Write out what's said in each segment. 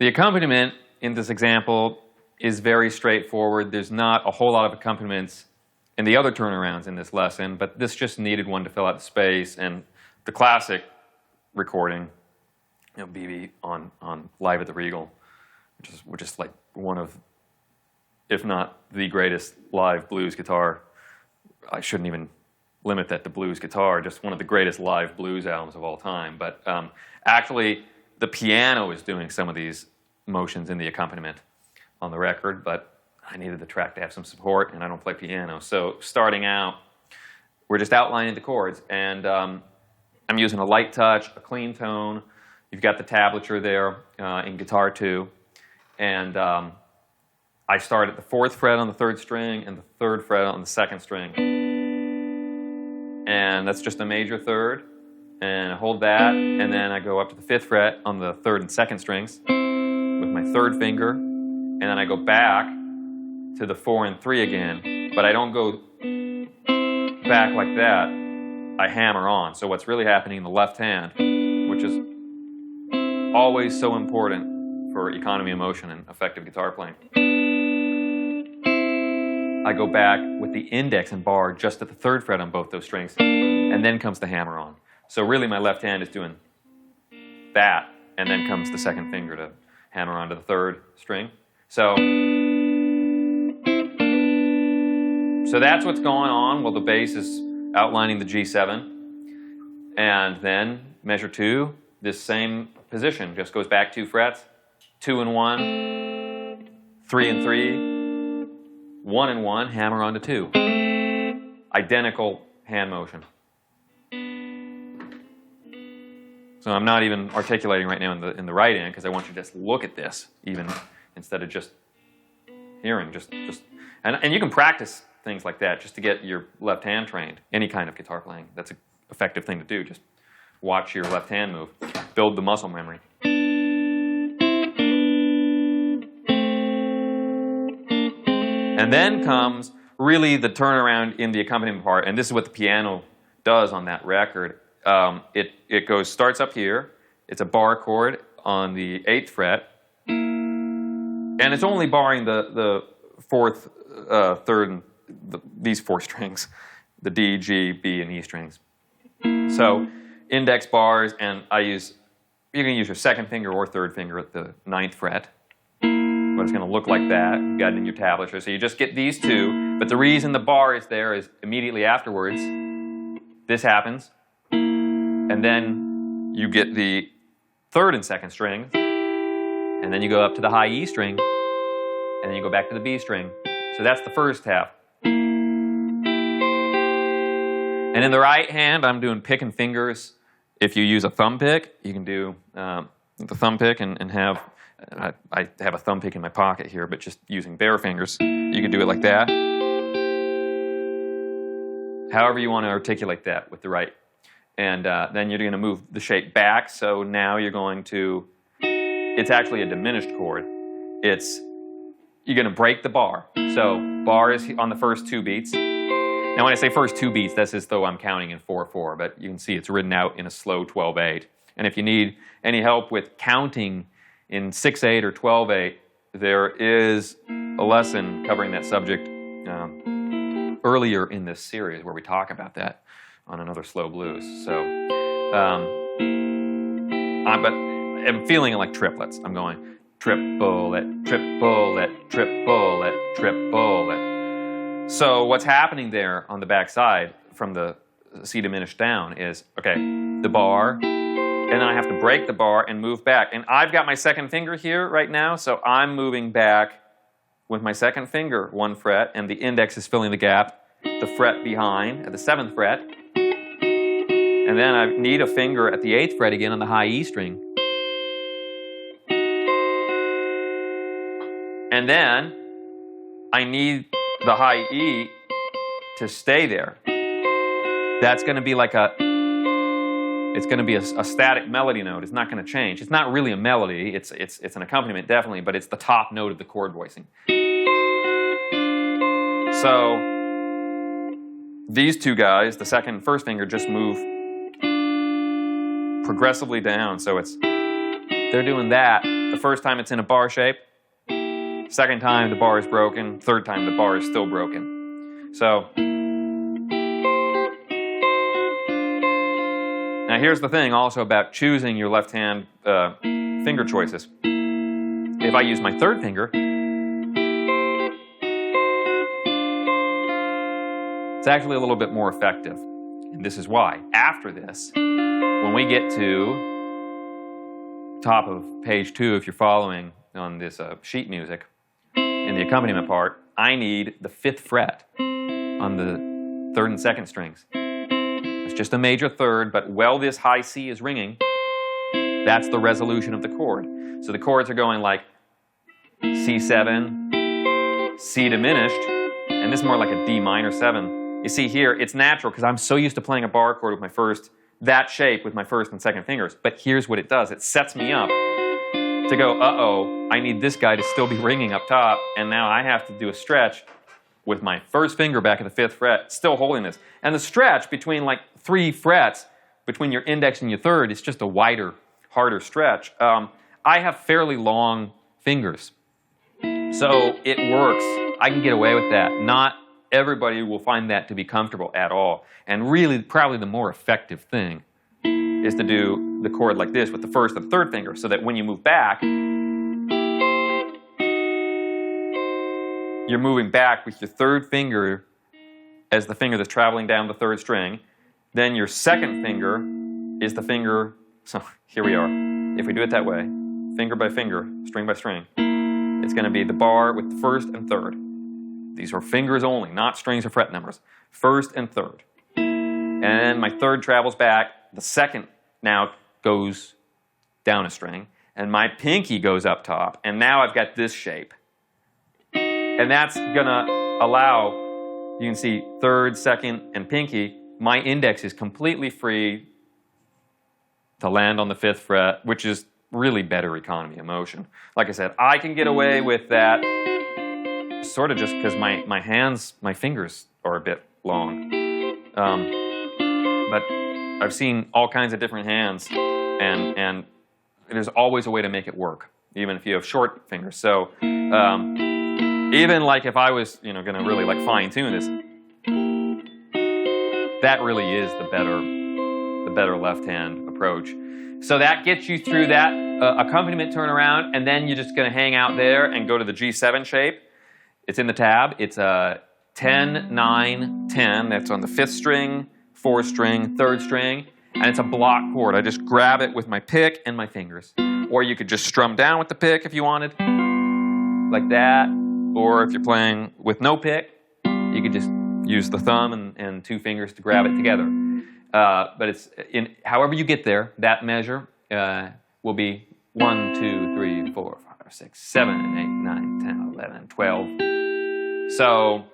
The accompaniment in this example is very straightforward. There's not a whole lot of accompaniments in the other turnarounds in this lesson, but this just needed one to fill out the space. And the classic recording, BB on Live at the Regal, which is like one of, if not the greatest live blues guitar. I shouldn't even limit that to blues guitar, just one of the greatest live blues albums of all time. But actually, the piano is doing some of these motions in the accompaniment on the record, but I needed the track to have some support, and I don't play piano. So starting out, we're just outlining the chords, and I'm using a light touch, a clean tone. You've got the tablature there in guitar 2, and I start at the 4th fret on the 3rd string and the 3rd fret on the 2nd string. And that's just a major 3rd, and I hold that, and then I go up to the 5th fret on the 3rd and 2nd strings with my 3rd finger, and then I go back to the 4 and 3 again, but I don't go back like that. I hammer on. So what's really happening in the left hand, which is always so important for economy of motion and effective guitar playing, I go back with the index and bar just at the 3rd fret on both those strings, and then comes the hammer on. So really my left hand is doing that, and then comes the 2nd finger to hammer onto the 3rd string. So that's what's going on while the bass is outlining the G7. And then measure 2, this same position, just goes back 2 frets, 2 and 1, 3 and 3, 1 and 1, hammer onto 2. Identical hand motion. So I'm not even articulating right now in the right hand because I want you to just look at this even instead of just hearing. And you can practice things like that just to get your left hand trained. Any kind of guitar playing, that's an effective thing to do. Just watch your left hand move. Build the muscle memory. And then comes really the turnaround in the accompaniment part, and this is what the piano does on that record. It starts up here. It's a bar chord on the 8th fret, and it's only barring the 4th, 3rd, and these 4 strings, the D, G, B, and E strings. So index bars, and you can use your 2nd finger or 3rd finger at the 9th fret. But it's going to look like that. You've got it in your tablature. So you just get these 2. But the reason the bar is there is immediately afterwards, this happens. And then you get the 3rd and 2nd strings. And then you go up to the high E string. And then you go back to the B string. So that's the first half. And in the right hand, I'm doing pick and fingers. If you use a thumb pick, you can do the thumb pick and have... I have a thumb pick in my pocket here, but just using bare fingers, you can do it like that. However you want to articulate that with the right. And then you're going to move the shape back, so now you're going to, it's actually a diminished chord. You're going to break the bar. So bar is on the first 2 beats. Now when I say first 2 beats, that's as though I'm counting in 4/4, but you can see it's written out in a slow 12/8. And if you need any help with counting in 6/8 or 12/8, there is a lesson covering that subject earlier in this series where we talk about that on another slow blues. So, but I'm feeling it like triplets. I'm going triplet, triplet, triplet, triplet. So what's happening there on the back side from the C diminished down is, okay, the bar, and then I have to break the bar and move back. And I've got my 2nd finger here right now, so I'm moving back with my 2nd finger 1 fret, and the index is filling the gap, the fret behind at the 7th fret. And then I need a finger at the 8th fret again on the high E string. And then I need the high E to stay there. That's going to be like it's going to be a static melody note. It's not going to change. It's not really a melody. It's an accompaniment, definitely, but it's the top note of the chord voicing. So these 2 guys, the 2nd and 1st finger, just move progressively down. So it's they're doing that. The first time it's in a bar shape. Second time the bar is broken. Third time the bar is still broken. So now here's the thing also about choosing your left hand finger choices. If I use my third finger, it's actually a little bit more effective. And this is why. After this, when we get to top of page 2, if you're following on this sheet music, in the accompaniment part, I need the 5th fret on the 3rd and 2nd strings. It's just a major 3rd, but while this high C is ringing, that's the resolution of the chord. So the chords are going like C7, C diminished, and this is more like a D minor 7. You see here, it's natural because I'm so used to playing a bar chord with my that shape with my 1st and 2nd fingers. But here's what it does. It sets me up to go, uh-oh, I need this guy to still be ringing up top, and now I have to do a stretch with my 1st finger back at the 5th fret, still holding this. And the stretch between like 3 frets, between your index and your 3rd, is just a wider, harder stretch. I have fairly long fingers, so it works. I can get away with that. Not everybody will find that to be comfortable at all. And really, probably the more effective thing is to do the chord like this with the 1st and 3rd finger, so that when you move back, you're moving back with your 3rd finger as the finger that's traveling down the 3rd string. Then your 2nd finger is the finger, so here we are. If we do it that way, finger by finger, string by string, it's going to be the bar with the 1st and 3rd. These are fingers only, not strings or fret numbers. 1st and 3rd. And my 3rd travels back. The 2nd now goes down a string. And my pinky goes up top. And now I've got this shape. And that's going to allow, you can see 3rd, 2nd, and pinky. My index is completely free to land on the 5th fret, which is really better economy of motion. Like I said, I can get away with that sort of just because my fingers are a bit long. But I've seen all kinds of different hands, and there's always a way to make it work, even if you have short fingers. So even like if I was going to really like fine tune this, that really is the better left hand approach. So that gets you through that accompaniment turnaround, and then you're just going to hang out there and go to the G7 shape. It's in the tab. It's a 10, 9, 10. That's on the 5th string, 4th string, 3rd string, and it's a block chord. I just grab it with my pick and my fingers. Or you could just strum down with the pick if you wanted, like that. Or if you're playing with no pick, you could just use the thumb and 2 fingers to grab it together. But it's however you get there, that measure will be 1, 2, 3, 4, 5, 6, 7, 8, 9, 10, 11, 12. So,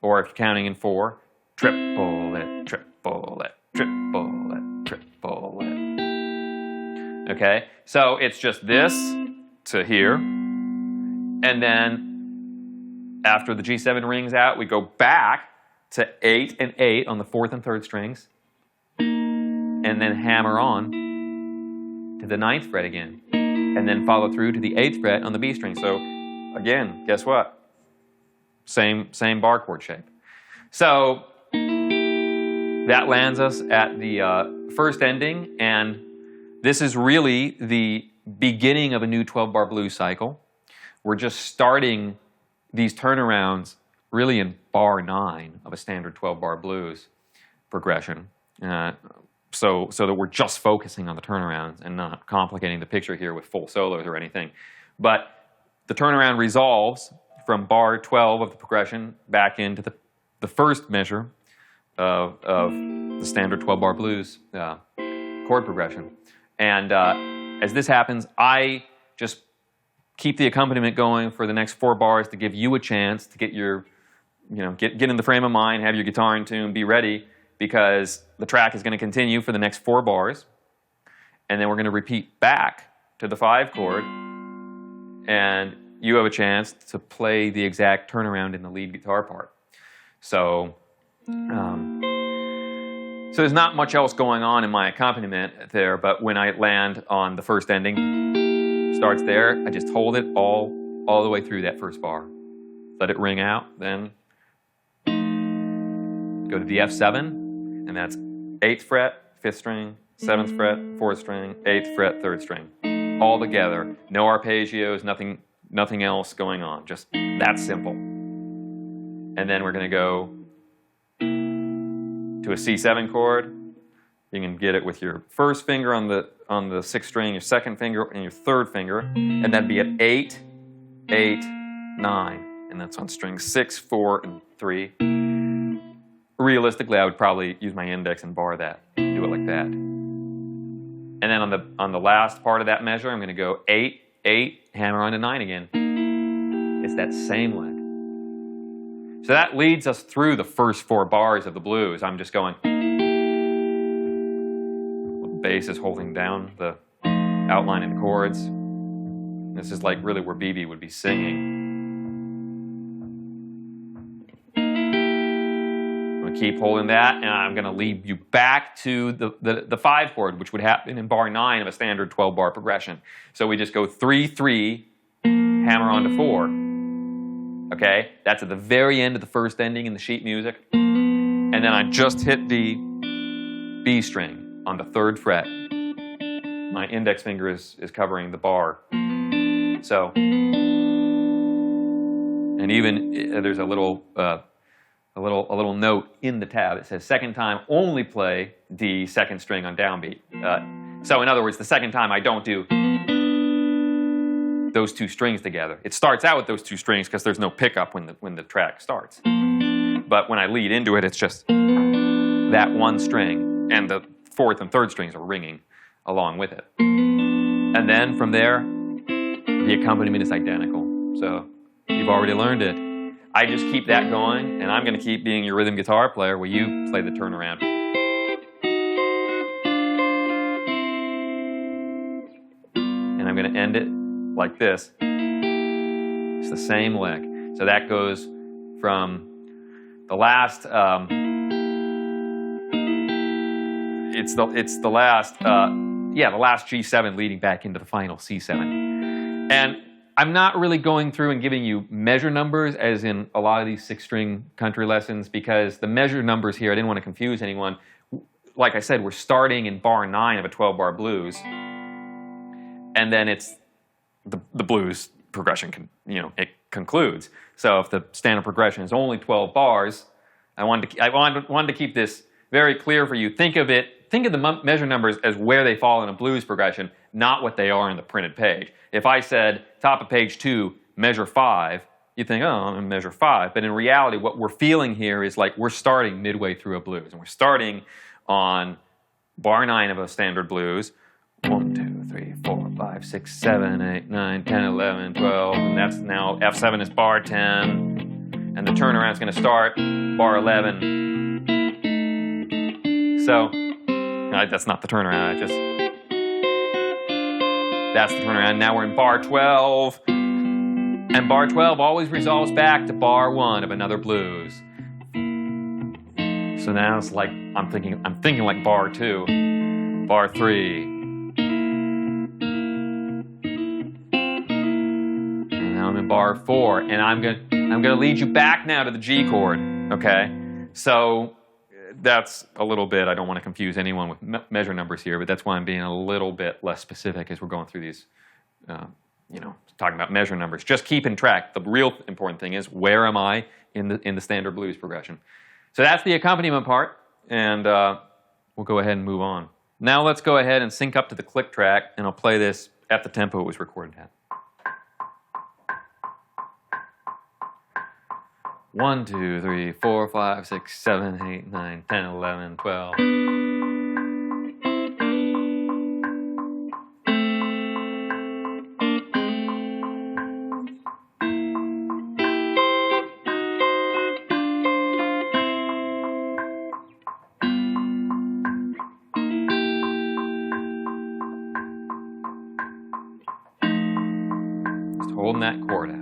or if you're counting in 4, triple it, triple it, triple it, triple it. Okay, so it's just this to here, and then after the G7 rings out, we go back to 8 and 8 on the 4th and 3rd strings, and then hammer on to the 9th fret again, and then follow through to the 8th fret on the B string. So again, guess what? Same bar chord shape. So that lands us at the 1st ending, and this is really the beginning of a new 12-bar blues cycle. We're just starting these turnarounds really in bar 9 of a standard 12-bar blues progression. So that we're just focusing on the turnarounds and not complicating the picture here with full solos or anything. But the turnaround resolves from bar 12 of the progression back into the first measure of the standard 12-bar blues chord progression. And as this happens, I just keep the accompaniment going for the next 4 bars to give you a chance to get your, get in the frame of mind, have your guitar in tune, be ready, because the track is going to continue for the next 4 bars, and then we're going to repeat back to the 5 chord, and you have a chance to play the exact turnaround in the lead guitar part. So, so there's not much else going on in my accompaniment there, but when I land on the first ending, starts there. I just hold it all the way through that first bar. Let it ring out, then go to the F7, and that's 8th fret, 5th string, 7th fret, 4th string, 8th fret, 3rd string. All together, no arpeggios, nothing else going on, just that simple. And then we're going to go to a C7 chord. You can get it with your first finger on the 6th string, your second finger, and your 3rd finger, and that'd be at 8, 8, 9, and that's on strings 6, 4, and 3. Realistically, I would probably use my index and bar that, do it like that. And then on the last part of that measure, I'm going to go 8, 8, hammer on to 9 again. It's that same lick. So that leads us through the first 4 bars of the blues. I'm just going. The bass is holding down the outline and chords. This is like really where BB would be singing. Keep holding that, and I'm going to lead you back to the 5 chord, which would happen in bar 9 of a standard 12-bar progression. So we just go 3, 3, hammer on to 4. Okay? That's at the very end of the first ending in the sheet music. And then I just hit the B string on the 3rd fret. My index finger is covering the bar. So, and even there's a little note in the tab. It says second time only play the 2nd string on downbeat. So in other words, the second time I don't do those 2 strings together. It starts out with those 2 strings because there's no pickup when the track starts. But when I lead into it, it's just that 1 string, and the 4th and 3rd strings are ringing along with it. And then from there, the accompaniment is identical. So you've already learned it. I just keep that going, and I'm going to keep being your rhythm guitar player while you play the turnaround. And I'm going to end it like this. It's the same lick. So that goes from the last, the last G7 leading back into the final C7. And I'm not really going through and giving you measure numbers as in a lot of these 6-string country lessons, because the measure numbers here, I didn't want to confuse anyone. Like I said, we're starting in bar 9 of a 12-bar blues, and then it's the blues progression, it concludes. So if the standard progression is only 12 bars, I wanted to keep this very clear for you. Think of the measure numbers as where they fall in a blues progression, not what they are on the printed page. If I said, top of page 2, measure 5, you'd think, oh, I'm in measure 5. But in reality, what we're feeling here is like we're starting midway through a blues. And we're starting on bar 9 of a standard blues. 1, 2, 3, 4, 5, 6, 7, 8, 9, 10, 11, 12. And that's now F7 is bar 10. And the turnaround is going to start bar 11. So that's not the turnaround. That's the turnaround. Now we're in bar 12. And bar 12 always resolves back to bar 1 of another blues. So now it's like I'm thinking like bar 2, bar 3. And now I'm in bar 4, and I'm gonna lead you back now to the G chord. Okay? So that's a little bit, I don't want to confuse anyone with measure numbers here, but that's why I'm being a little bit less specific as we're going through these, talking about measure numbers. Just keeping track. The real important thing is, where am I in the standard blues progression? So that's the accompaniment part, and we'll go ahead and move on. Now let's go ahead and sync up to the click track, and I'll play this at the tempo it was recorded at. 1, 2, 3, 4, 5, 6, 7, 8, 9, 10, 11, 12. Just holding that chord out.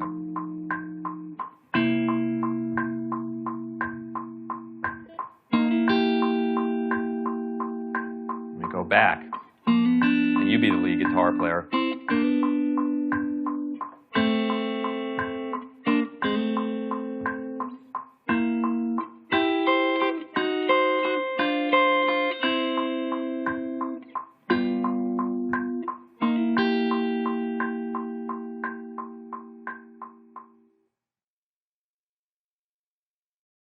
Back, and you be the lead guitar player.